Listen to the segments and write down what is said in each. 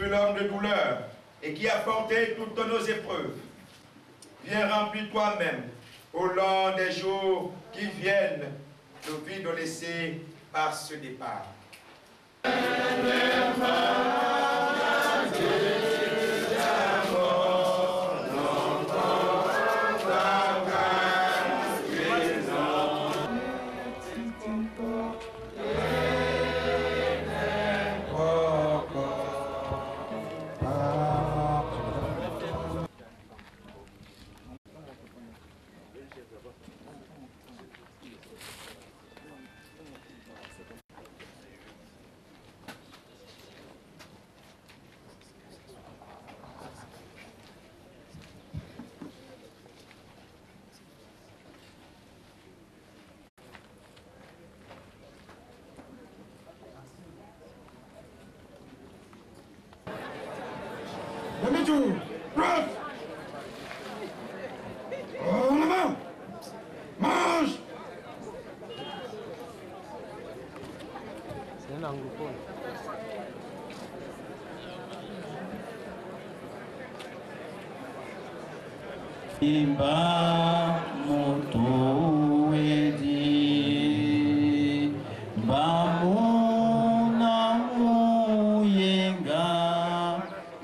fut l'homme de douleur et qui a porté toutes nos épreuves. Viens remplir toi-même au long des jours qui viennent le vide laissé par ce départ. Demi-tour, droite. En avant. Marche. C'est un anglophone. Imba moto edi bamuna muyenga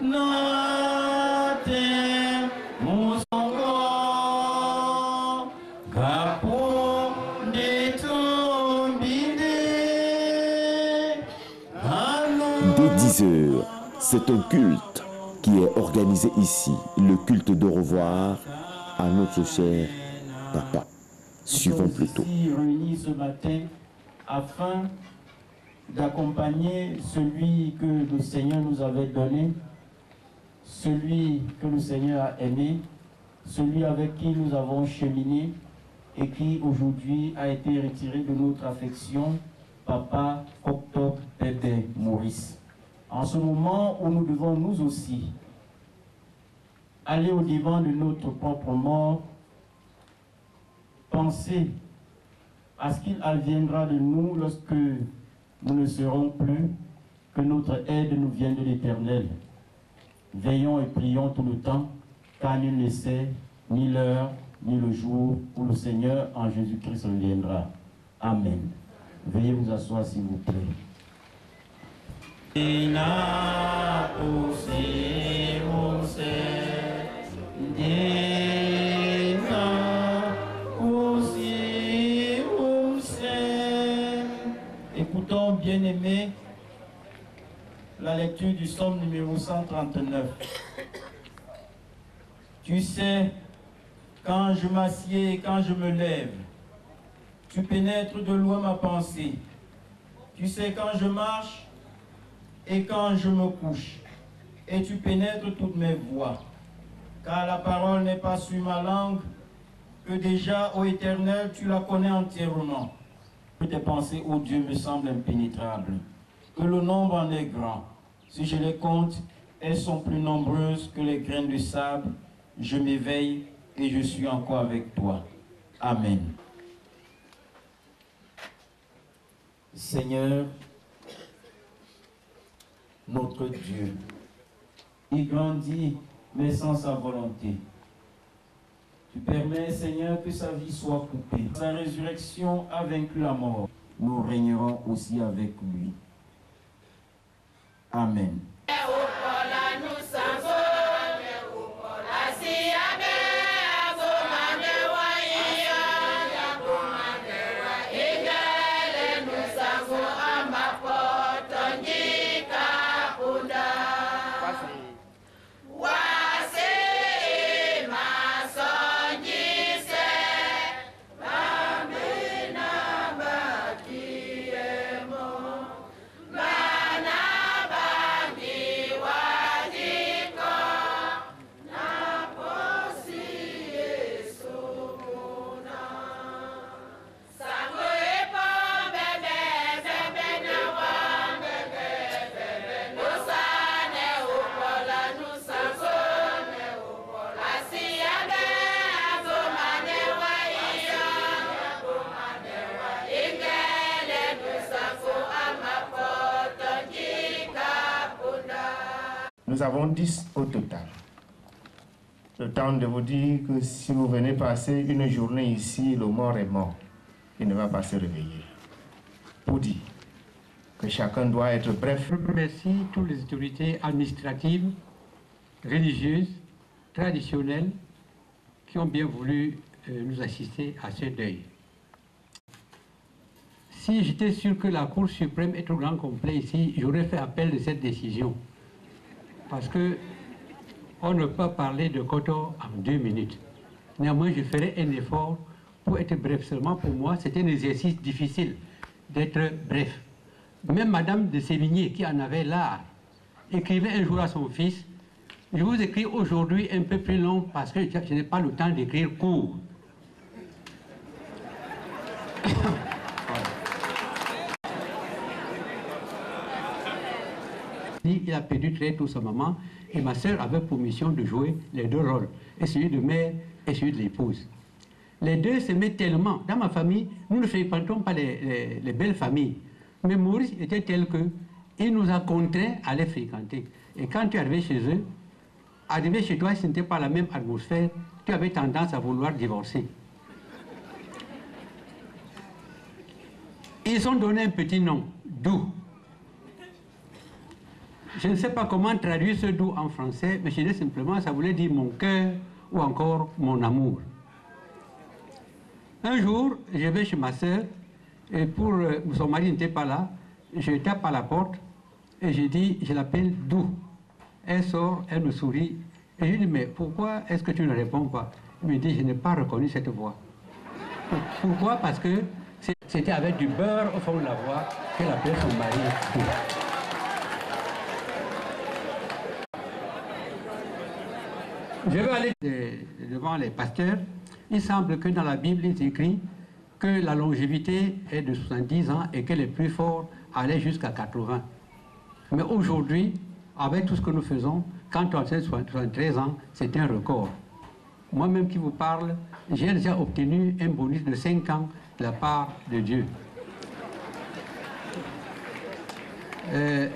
nate musongo kapo ndetombide. Dès 10 heures, c'est un culte qui est organisé ici, le culte de revoir à notre cher papa. Suivons plutôt. Nous sommes ici réunis ce matin afin d'accompagner celui que le Seigneur nous avait donné, celui que le Seigneur a aimé, celui avec qui nous avons cheminé et qui aujourd'hui a été retiré de notre affection, Papa Octobre Bébé Maurice. En ce moment où nous devons nous aussi aller au-devant de notre propre mort, penser à ce qu'il adviendra de nous lorsque nous ne serons plus, que notre aide nous vienne de l'Éternel. Veillons et prions tout le temps, car nul ne sait ni l'heure, ni le jour où le Seigneur en Jésus-Christ reviendra. Amen. Veuillez vous asseoir s'il vous plaît. Écoutons, bien-aimés, la lecture du psaume numéro 139. Tu sais, quand je m'assieds et quand je me lève, tu pénètres de loin ma pensée. Tu sais quand je marche et quand je me couche, et tu pénètres toutes mes voies. Car la parole n'est pas sur ma langue, que déjà, ô Éternel, tu la connais entièrement. Que tes pensées, ô Dieu, me semblent impénétrables, que le nombre en est grand. Si je les compte, elles sont plus nombreuses que les graines de sable. Je m'éveille et je suis encore avec toi. Amen. Seigneur, notre Dieu, il grandit, mais sans sa volonté. Tu permets, Seigneur, que sa vie soit coupée. Sa résurrection a vaincu la mort. Nous régnerons aussi avec lui. Amen. Bana Nous avons 10 au total. Le temps de vous dire que si vous venez passer une journée ici, le mort est mort. Il ne va pas se réveiller. Pour dire que chacun doit être bref. Je remercie toutes les autorités administratives, religieuses, traditionnelles qui ont bien voulu nous assister à ce deuil. Si j'étais sûr que la Cour suprême est au grand complet ici, j'aurais fait appel de cette décision. Parce que on ne peut pas parler de Koto en 2 minutes. Néanmoins, je ferai un effort pour être bref. Seulement pour moi, c'est un exercice difficile d'être bref. Même Madame de Sévigné, qui en avait l'art, écrivait un jour à son fils, je vous écris aujourd'hui un peu plus long parce que je n'ai pas le temps d'écrire court. Il a perdu très tôt sa maman et ma sœur avait pour mission de jouer les 2 rôles, et celui de mère et celui de l'épouse. Les 2 s'aimaient tellement. Dans ma famille, nous ne fréquentons pas les belles familles. Mais Maurice était tel que il nous a contraints à les fréquenter. Et quand tu arrivais chez eux, arriver chez toi, ce n'était pas la même atmosphère, tu avais tendance à vouloir divorcer. Ils ont donné un petit nom, Doux. Je ne sais pas comment traduire ce Doux en français, mais je dis simplement, ça voulait dire mon cœur ou encore mon amour. Un jour, je vais chez ma sœur, et son mari n'était pas là, je tape à la porte, et je dis, je l'appelle Doux. Elle sort, elle me sourit, et je dis, mais pourquoi est-ce que tu ne réponds pas? Il me dit, je n'ai pas reconnu cette voix. Pourquoi? Parce que c'était avec du beurre au fond de la voix qu'elle appelait son mari Doux. Je vais aller devant les pasteurs. Il semble que dans la Bible, il est écrit que la longévité est de 70 ans et que les plus forts allaient jusqu'à 80. Mais aujourd'hui, avec tout ce que nous faisons, quand on a 73 ans, c'est un record. Moi-même qui vous parle, j'ai déjà obtenu un bonus de 5 ans de la part de Dieu.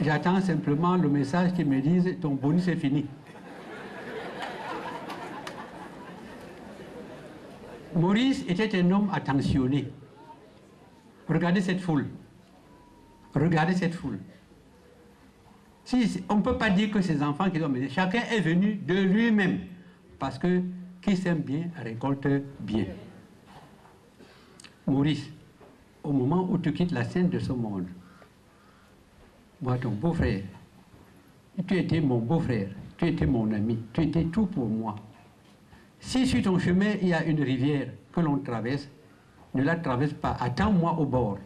J'attends simplement le message qui me dise « ton bonus est fini ». Maurice était un homme attentionné. Regardez cette foule. Regardez cette foule. On ne peut pas dire que ces enfants qui ont mené, chacun est venu de lui-même. Parce que qui sème bien récolte bien. Maurice, au moment où tu quittes la scène de ce monde, moi, ton beau-frère, tu étais mon beau-frère, tu étais mon ami, tu étais tout pour moi. Si sur ton chemin, il y a une rivière que l'on traverse, ne la traverse pas. Attends-moi au bord.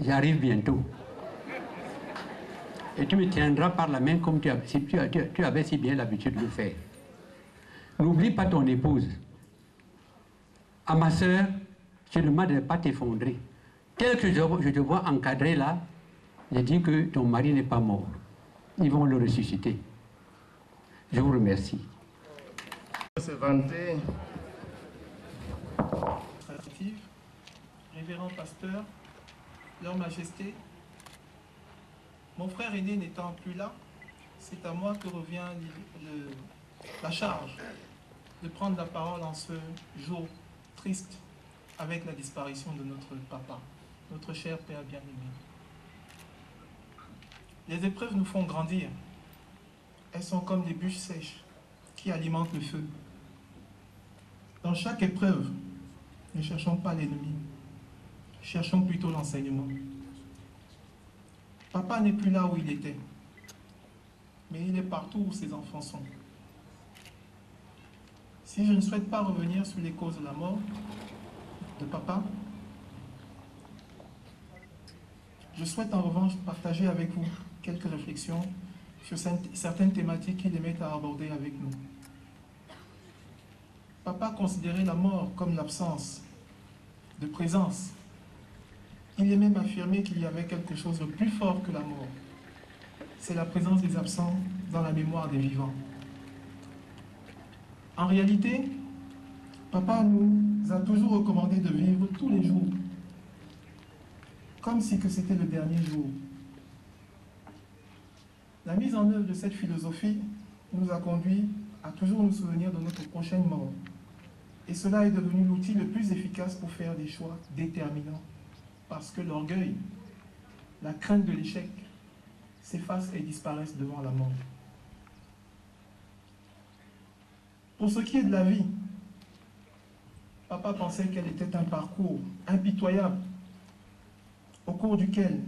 J'arrive bientôt. Et tu me tiendras par la main comme tu avais si bien l'habitude de le faire. N'oublie pas ton épouse. À ma sœur, je ne demande de ne pas t'effondrer. Tel que je te vois encadré là, je dis que ton mari n'est pas mort. Ils vont le ressusciter. Je vous remercie. Se vanter. Révérend pasteur, leur majesté, mon frère aîné n'étant plus là, c'est à moi que revient la charge de prendre la parole en ce jour triste avec la disparition de notre papa, notre cher père bien-aimé. Les épreuves nous font grandir. Elles sont comme des bûches sèches qui alimentent le feu. Dans chaque épreuve, ne cherchons pas l'ennemi, cherchons plutôt l'enseignement. Papa n'est plus là où il était, mais il est partout où ses enfants sont. Si je ne souhaite pas revenir sur les causes de la mort de papa, je souhaite en revanche partager avec vous quelques réflexions sur certaines thématiques qu'il aimait à aborder avec nous. Papa considérait la mort comme l'absence de présence. Il aimait m'affirmer qu'il y avait quelque chose de plus fort que la mort. C'est la présence des absents dans la mémoire des vivants. En réalité, papa nous a toujours recommandé de vivre tous les jours, comme si que c'était le dernier jour. La mise en œuvre de cette philosophie nous a conduit à toujours nous souvenir de notre prochaine mort. Et cela est devenu l'outil le plus efficace pour faire des choix déterminants. Parce que l'orgueil, la crainte de l'échec, s'effacent et disparaissent devant la mort. Pour ce qui est de la vie, papa pensait qu'elle était un parcours impitoyable au cours duquel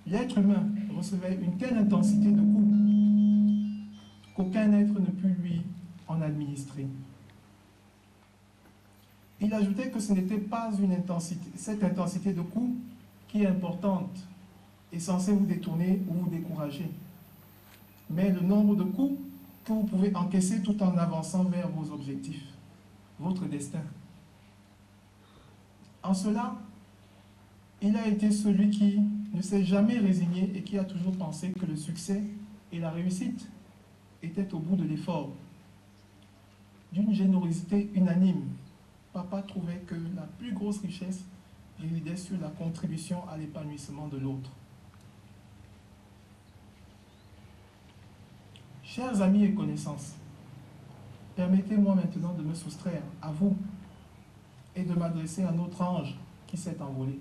l'être humain recevait une telle intensité de coups qu'aucun être ne put lui en administrer. Il ajoutait que ce n'était pas cette intensité de coups qui est importante et censée vous détourner ou vous décourager, mais le nombre de coups que vous pouvez encaisser tout en avançant vers vos objectifs, votre destin. En cela, il a été celui qui ne s'est jamais résigné et qui a toujours pensé que le succès et la réussite étaient au bout de l'effort. D'une générosité unanime, papa trouvait que la plus grosse richesse résidait sur la contribution à l'épanouissement de l'autre. Chers amis et connaissances, permettez-moi maintenant de me soustraire à vous et de m'adresser à notre ange qui s'est envolé.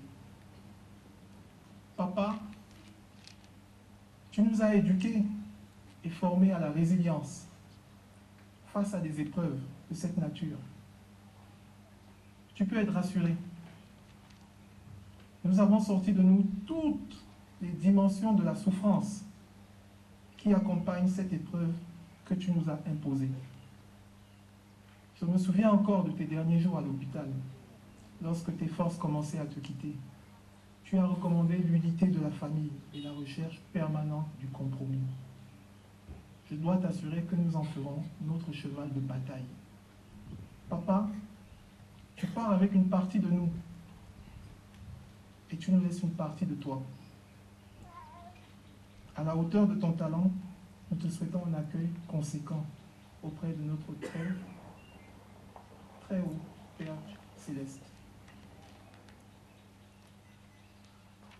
Papa, tu nous as éduqués et formés à la résilience face à des épreuves de cette nature. Tu peux être rassuré. Nous avons sorti de nous toutes les dimensions de la souffrance qui accompagne cette épreuve que tu nous as imposée. Je me souviens encore de tes derniers jours à l'hôpital, lorsque tes forces commençaient à te quitter. Tu as recommandé l'unité de la famille et la recherche permanente du compromis. Je dois t'assurer que nous en ferons notre cheval de bataille. Papa, tu pars avec une partie de nous et tu nous laisses une partie de toi. À la hauteur de ton talent, nous te souhaitons un accueil conséquent auprès de notre très haut Père céleste.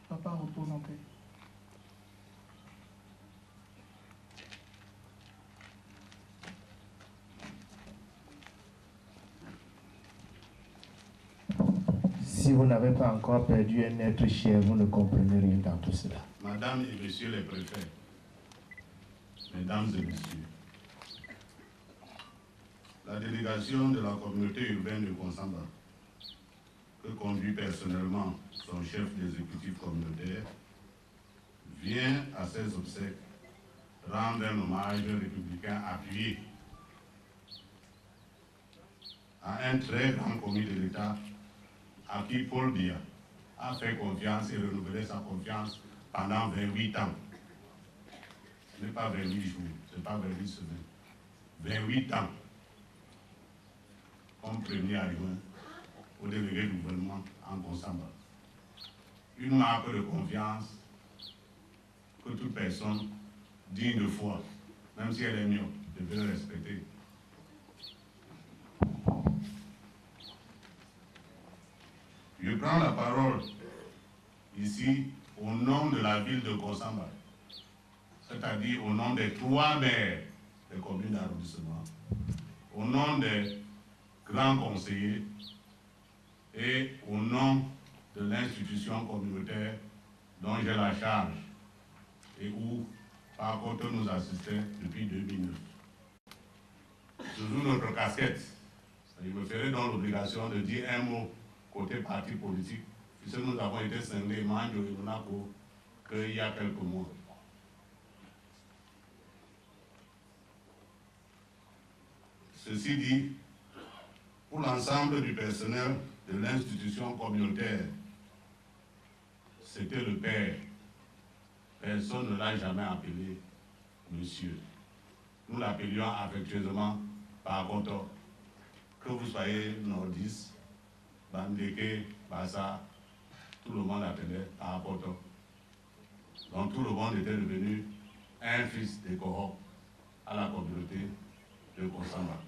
Papa, repose en paix. Si vous n'avez pas encore perdu un être cher, vous ne comprenez rien dans tout cela. Madame et Messieurs les préfets, Mesdames et Messieurs, la délégation de la communauté urbaine de Konsamba, que conduit personnellement son chef d'exécutif communautaire, vient à ses obsèques rendre un hommage républicain appuyé à un très grand commis de l'État à qui Paul Biya a fait confiance et renouvelé sa confiance pendant 28 ans. Ce n'est pas 28 jours, ce n'est pas 28 semaines. 28 ans comme premier adjoint au délégué du gouvernement en Konsamba. Une marque de confiance que toute personne digne de foi, même si elle est myope, devrait respecter. Je prends la parole ici au nom de la ville de Konsamba, c'est-à-dire au nom des 3 maires des communes d'arrondissement, au nom des grands conseillers et au nom de l'institution communautaire dont j'ai la charge et où, par contre, nous assistons depuis 2009. Sous notre casquette, je me ferai donc l'obligation de dire un mot côté parti politique, puisque nous avons été scindés, Manjo et Monaco, qu'il y a quelques mois. Ceci dit, pour l'ensemble du personnel de l'institution communautaire, c'était le père. Personne ne l'a jamais appelé monsieur. Nous l'appelions affectueusement par contre, que vous soyez nordiste, Bandeke, Bassa, tout le monde appelait par contre. Donc tout le monde était devenu un fils de Koro à la communauté de Konsamba.